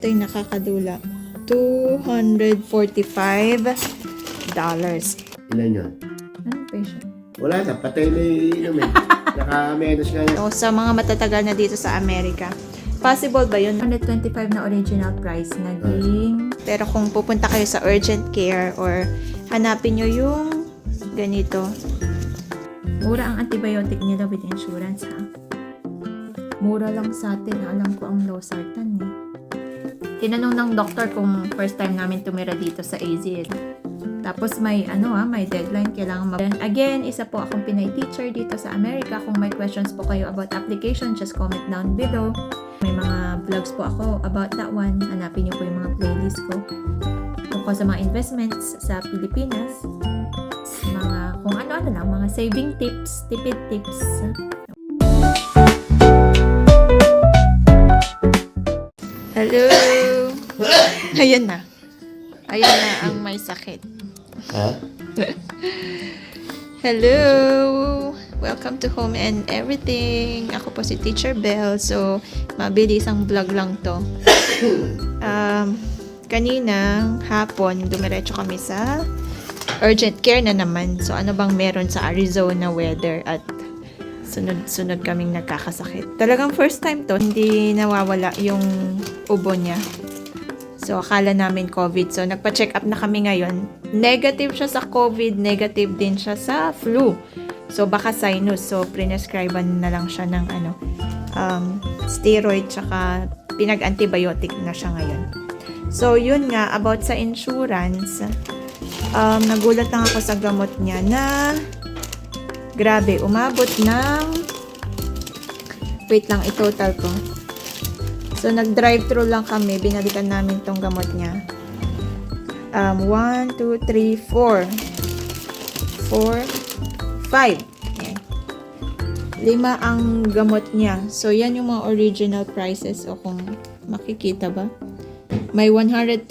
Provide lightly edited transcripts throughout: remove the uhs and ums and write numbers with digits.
Ito yung nakakadula. $245. Ilan yun? Anong peso? Wala na, patay na yung inumin. Naka-menos nga yan. So, sa mga matatagal na dito sa Amerika, possible ba yun? 125 na original price naging... Pero kung pupunta kayo sa urgent care or hanapin nyo yung ganito, mura ang antibiotic nila with insurance, ha? Mura lang sa atin. Alam ko ang losartan, eh. Tinanong ng doktor kung first time namin tumira dito sa AZ. Tapos may may deadline kailangan Again, isa po akong Pinay teacher dito sa Amerika. Kung may questions po kayo about application, just comment down below. May mga vlogs po ako about that one. Hanapin niyo po yung mga playlist ko. Tungkol sa mga investments sa Pilipinas. Mga kung ano-ano lang, mga saving tips, tipid tips. Hello! Ayan na. Ayan na ang may sakit. Ha? Hello! Welcome to Home and Everything. Ako po si Teacher Belle. So, mabilis ang vlog lang to. Kaninang hapon, dumiretso kami sa urgent care na naman. So, ano bang meron sa Arizona weather at sunod-sunod kaming nagkakasakit. Talagang first time to, hindi nawawala yung ubo niya. So, akala namin COVID. So, nagpa-check up na kami ngayon. Negative siya sa COVID, negative din siya sa flu. So, baka sinus. So, prescribean na lang siya ng steroid, tsaka pinag-antibiotic na siya ngayon. So, yun nga, about sa insurance, nagulat lang ako sa gamot niya na grabe, umabot ng wait lang, i-total ko. So, nag-drive-thru lang kami. Binalikan namin tong gamot niya. 1, 2, 3, 4. 4, 5. Ayan. 5 ang gamot niya. So, yan yung mga original prices. O kung makikita ba? May $134.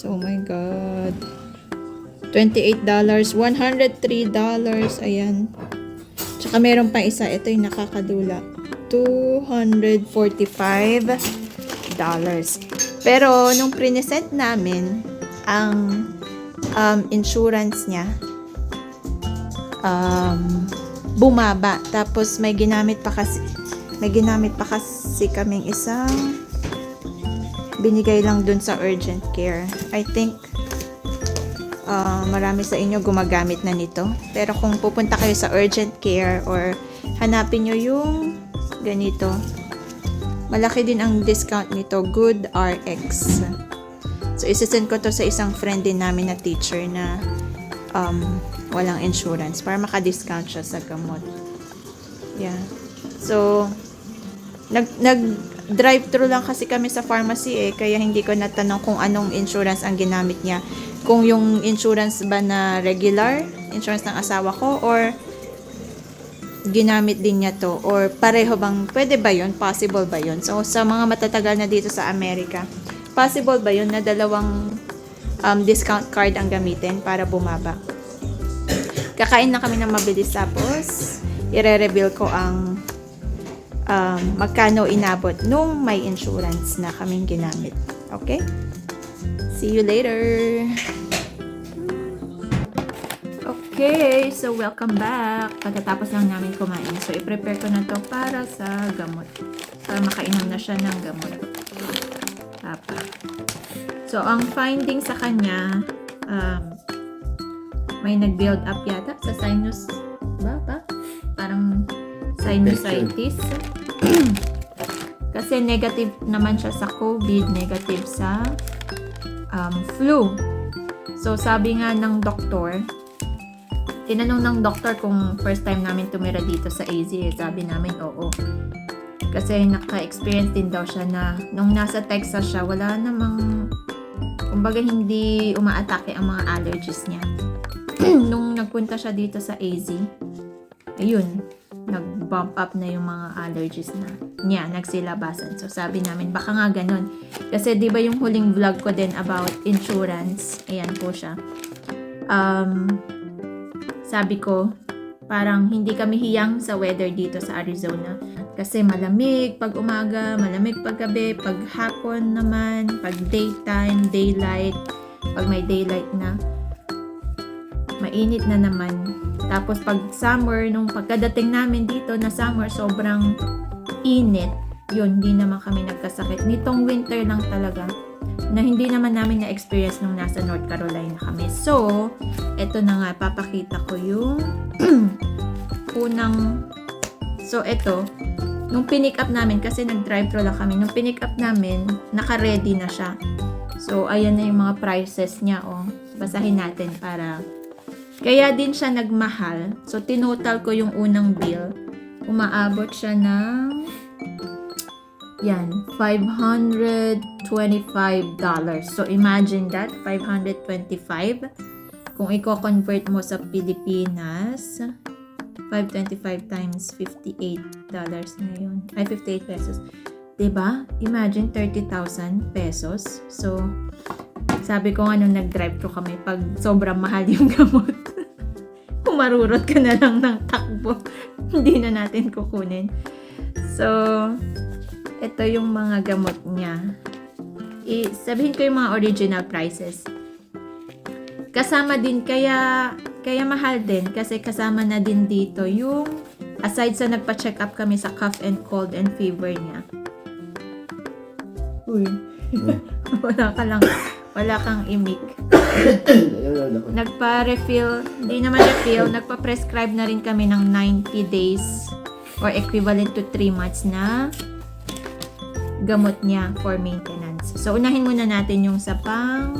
Oh my God. $28, $103, ayan. Tsaka meron pa isa, ito yung nakakadula. $245. Pero, nung present namin, ang insurance niya, bumaba. Tapos, may ginamit pa kasi kaming isang binigay lang dun sa urgent care. I think, marami sa inyo gumagamit na nito. Pero kung pupunta kayo sa urgent care or hanapin nyo yung ganito, malaki din ang discount nito, Good RX. So, isasend ko to sa isang friend din namin na teacher na walang insurance para maka-discount siya sa gamot. Yeah. So, nag-drive-thru lang kasi kami sa pharmacy kaya hindi ko natanong kung anong insurance ang ginamit niya. Kung yung insurance ba na regular, insurance ng asawa ko, or ginamit din niya to, or pareho bang, pwede ba yun? Possible ba yun? So, sa mga matatagal na dito sa Amerika, possible ba yun na dalawang discount card ang gamitin para bumaba? Kakain na kami ng mabilis, tapos i-reveal ko ang magkano inabot nung may insurance na kaming ginamit. Okay? See you later! Okay, so welcome back. Pagkatapos lang namin kumain. So, i-prepare ko na to para sa gamot. Para makainom na siya ng gamot. Papa. So, ang finding sa kanya, may nag-build up yata sa sinus. Ba? Parang sinusitis. Kasi negative naman siya sa COVID, negative sa flu. So, sabi nga ng doktor, tinanong ng doktor kung first time namin tumira dito sa AZ. Sabi namin, oo. Kasi naka-experience din daw siya na nung nasa Texas siya, wala namang, kumbaga hindi umaatake ang mga allergies niya. Nung nagpunta siya dito sa AZ, ayun, nag-bump up na yung mga allergies niya, nagsilabasan. So, sabi namin, baka nga ganun. Kasi, di ba yung huling vlog ko din about insurance, ayan po siya. Sabi ko, parang hindi kami hiyang sa weather dito sa Arizona. Kasi malamig pag umaga, malamig pag gabi, pag hapon naman, pag daytime, daylight, pag may daylight na, mainit na naman. Tapos pag summer, nung pagkadating namin dito na summer, sobrang init. Yun, hindi naman kami nagkasakit. Nitong winter lang talaga, na hindi naman namin na-experience nung nasa North Carolina kami. So, eto na nga, papakita ko yung unang, so eto, nung pinick up namin, kasi nag-drive-thru lang kami, nung pinick up namin, naka-ready na siya. So, ayan na yung mga prices niya, oh. Basahin natin para, kaya din siya nagmahal. So, tinotal ko yung unang bill. Umaabot siya ng, yan, $525. So, imagine that, $525. Kung i-convert mo sa Pilipinas, 525 times $58 na yun. Ay, 58 pesos. Diba? Imagine, 30,000 pesos. So, sabi ko nga nung nag-drive-thru kami, pag sobrang mahal yung gamot, kumarurot ka na lang ng takbo. Hindi na natin kukunin. So, ito yung mga gamot niya. Sabihin ko yung mga original prices. Kasama din, kaya mahal din kasi kasama na din dito yung aside sa nagpa-check up kami sa cough and cold and fever niya. Uy. wala kang imik. Nagpa-refill, hindi naman refill, nagpa-prescribe na rin kami ng 90 days or equivalent to 3 months na gamot niya for maintenance. So, unahin muna natin yung sa pang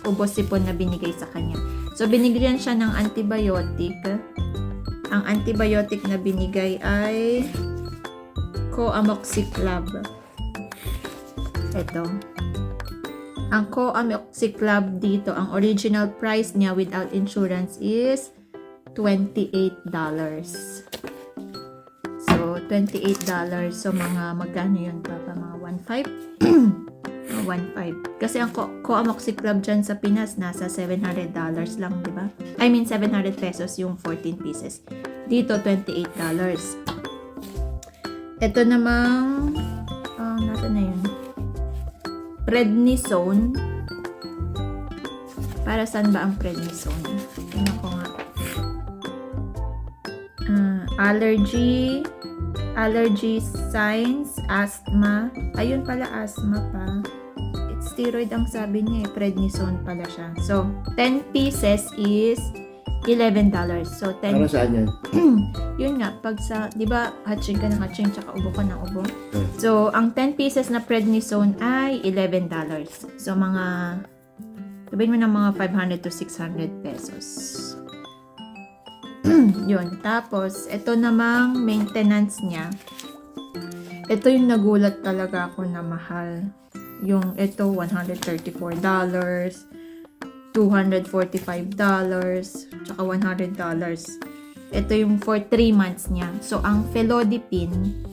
ubos sipon na binigay sa kanya. So, binigyan siya ng antibiotic. Ang antibiotic na binigay ay Coamoxiclav. Ito. Ang Coamoxiclav dito, ang original price niya without insurance is $28. So, $28. So, mga magkano yun, Papa? Mga 1.5? 1.5. Kasi ang Coamoxiclav dyan sa Pinas, nasa $700 lang, di ba? I mean, 700 pesos yung 14 pieces. Dito, $28. Ito namang, nasa na yun? Prednisone. Para saan ba ang prednisone? Tingnan ko nga. Allergy signs, asthma. Ayun pala, asthma pa. It's steroid ang sabi niya eh. Prednisone pala siya. So, 10 pieces is $11. So, 10. Para saan yan? Yun nga, pag sa, di ba, hatching ka ng hatching, tsaka ubo ka ng ubo. So, ang 10 pieces na prednisone ay $11. So, sabihin mo ng mga 500 to 600 pesos. Yun. Tapos, ito namang maintenance niya. Ito yung nagulat talaga ako na mahal. Yung ito, $134, $245, tsaka $100. Ito yung for 3 months niya. So, ang Felodipine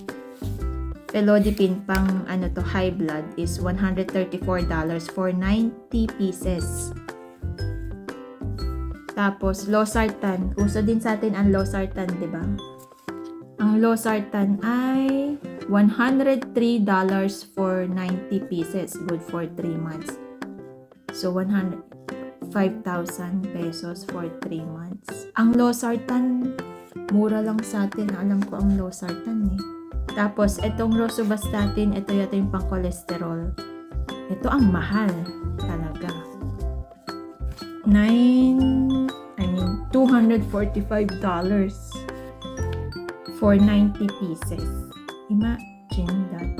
pang high blood is $134 for 90 pieces. Tapos, losartan. Uso din sa atin ang losartan, di ba? Ang losartan ay $103 for 90 pieces. Good for 3 months. So, 5,000 pesos for 3 months. Ang losartan, mura lang sa atin. Alam ko ang losartan eh. Tapos, itong rosuvastatin, ito yata yung pang-cholesterol. Ito ang mahal talaga. $245 for 90 pieces. Imagine that.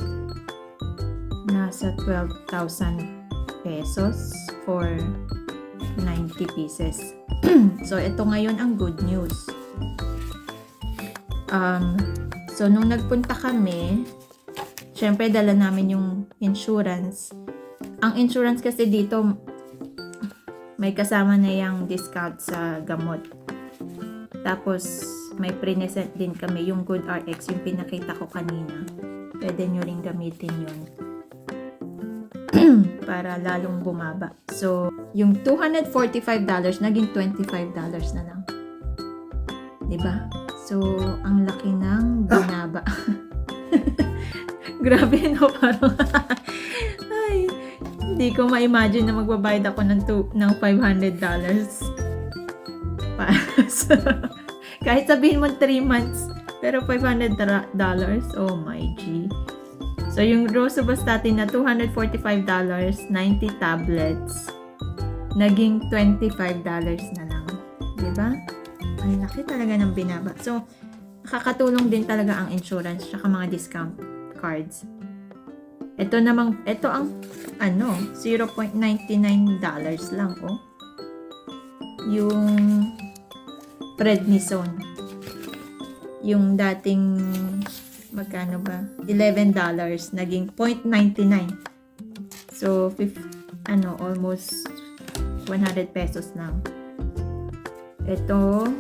Nasa 12,000 pesos for 90 pieces. So, ito ngayon ang good news. So, nung nagpunta kami, syempre dala namin yung insurance. Ang insurance kasi dito, may kasama na yung discount sa gamot. Tapos, may pre-present din kami yung Good RX, yung pinakita ko kanina. Pwede nyo rin gamitin yun. Para lalong bumaba. So, yung $245, naging $25 na lang. Diba? So, ang laki ng binaba. Grabe, no? Parang, ay, hindi ko ma-imagine na magbabayad ako ng $500 para sa, kahit sabihin mo 3 months, pero $500, oh my G. So, yung rosuvastatin na $245, 90 tablets, naging $25 na lang. Diba? Ang laki talaga ng binaba. So, nakakatulong din talaga ang insurance at mga discount cards. Ito ang $0.99 lang, oh. Yung prednisone. Yung dating magkano ba? $11 naging $0.99. So, almost 100 pesos lang. Ito,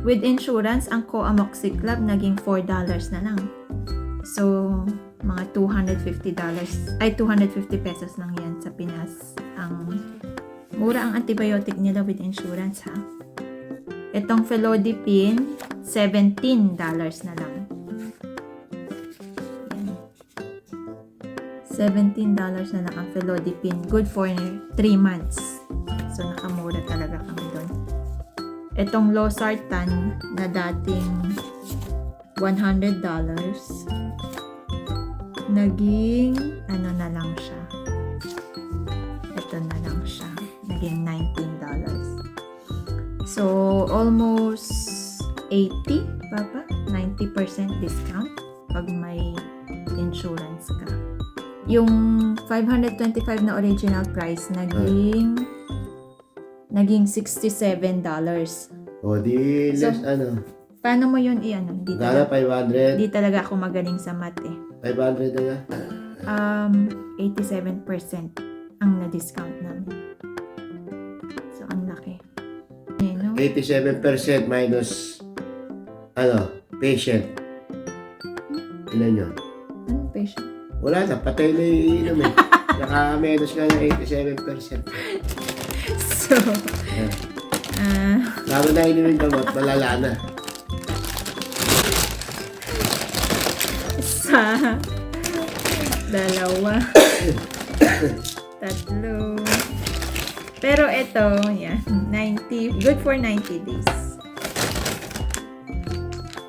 with insurance, ang Coamoxiclav naging $4 na lang. So, mga $250 pesos lang yan sa Pinas. Mura ang antibiotic nila with insurance, ha. Itong Felodipine, $17 na lang. Yan. $17 na lang ang Felodipine. Good for 3 months. So, nakamura talaga kami doon. Itong Losartan na dating $100, naging na lang siya. Ito na lang siya. Naging $19. So, almost 80, papa? 90% discount pag may insurance ka. Yung $525 na original price, naging $67. O, di So, less, Paano mo yun Hindi Gala, 500. Di talaga ako magaling sa math, eh. 500 na nga. 87% ang na-discount namin. So, ang laki. No? 87% minus, patient. Ilan yun? Anong patient? Wala na, patay na yung iinom eh. Naka-menos ka ng 87%. So, Lalo na inumin gamot, malala na. isa, 2, 3. Pero ito, yan, 90, good for 90 days.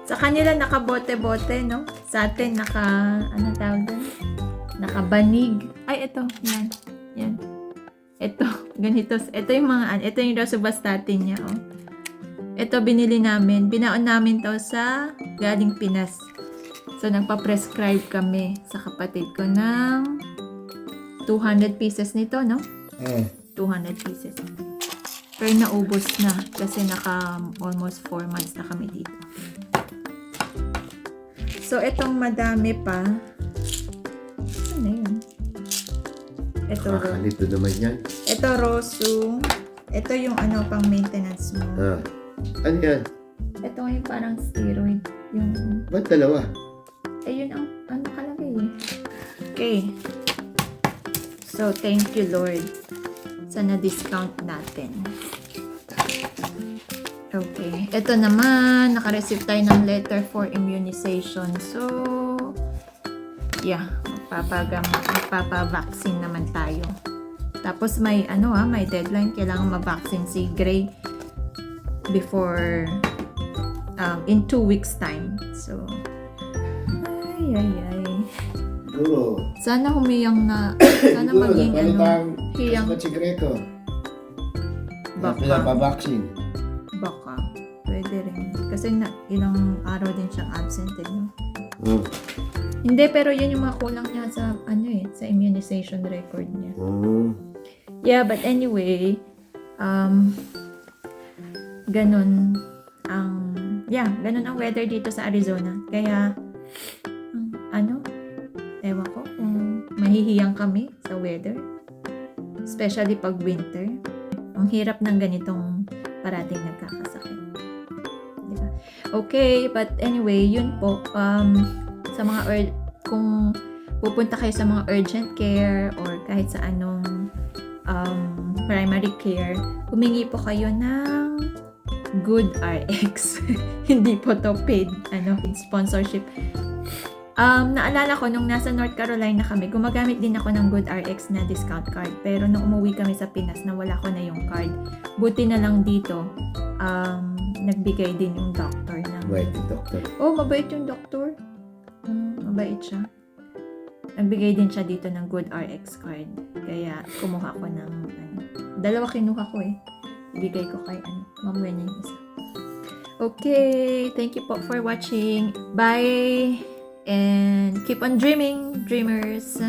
Sa kanila nakabote-bote, no? Sa atin tawag doon? Nakabanig. Ay, ito, yan. Yan. Ito, ganito. Ito yung rosuvastatin niya, oh. Ito binili namin. Binaon namin to sa galing Pinas. So, nagpa-prescribe kami sa kapatid ko ng 200 pieces nito, no? 200 pieces. Pero naubos na kasi almost 4 months na kami dito. So, itong madami pa. Ano yun? Ito. Nakakalito naman yan. Ito, Rosu. Ito yung pang maintenance mo. Ano yan? Ito yung parang steroid. Yung Ba't dalawa? yun ang nakalagay eh. Okay. So, thank you, Lord. Sa na-discount natin. Okay. Ito naman, naka-receive tayo ng letter for immunization. So, yeah. Magpapa-vaccine naman tayo. Tapos may, may deadline. Kailangan ma-vaccine si Gray before, in 2 weeks time. So, ay. Siguro. Sana humiyang sana maging hiyang. Ba't si Greco? Baka. Pinapabaksin. Baka. Pwede rin. Kasi ilang araw din siyang absent, no? Hindi, pero yun yung mga kulang niya sa, sa immunization record niya. Yeah, but anyway, ganun ang weather dito sa Arizona. Kaya, ewan ko kung mahihiyang kami sa weather. Especially pag winter. Ang hirap ng ganitong parating nagkakasakit. Diba? Okay, but anyway, yun po. Sa mga kung pupunta kayo sa mga urgent care or kahit sa anong primary care, humingi po kayo ng Good RX. Hindi po to paid, sponsorship. Naalala ko, nung nasa North Carolina kami, gumagamit din ako ng Good RX na discount card. Pero nung umuwi kami sa Pinas, nawala ko na yung card. Buti na lang dito, nagbigay din yung doctor ng... Wait, doctor. Oh, mabait yung doctor. Mabait siya. Nagbigay din siya dito ng Good RX card. Kaya kumuha ko ng dalawa kinuha ko eh. Ibigay ko kay Ma'am Wen yung isa. Okay, thank you po for watching. Bye! And keep on dreaming, dreamers!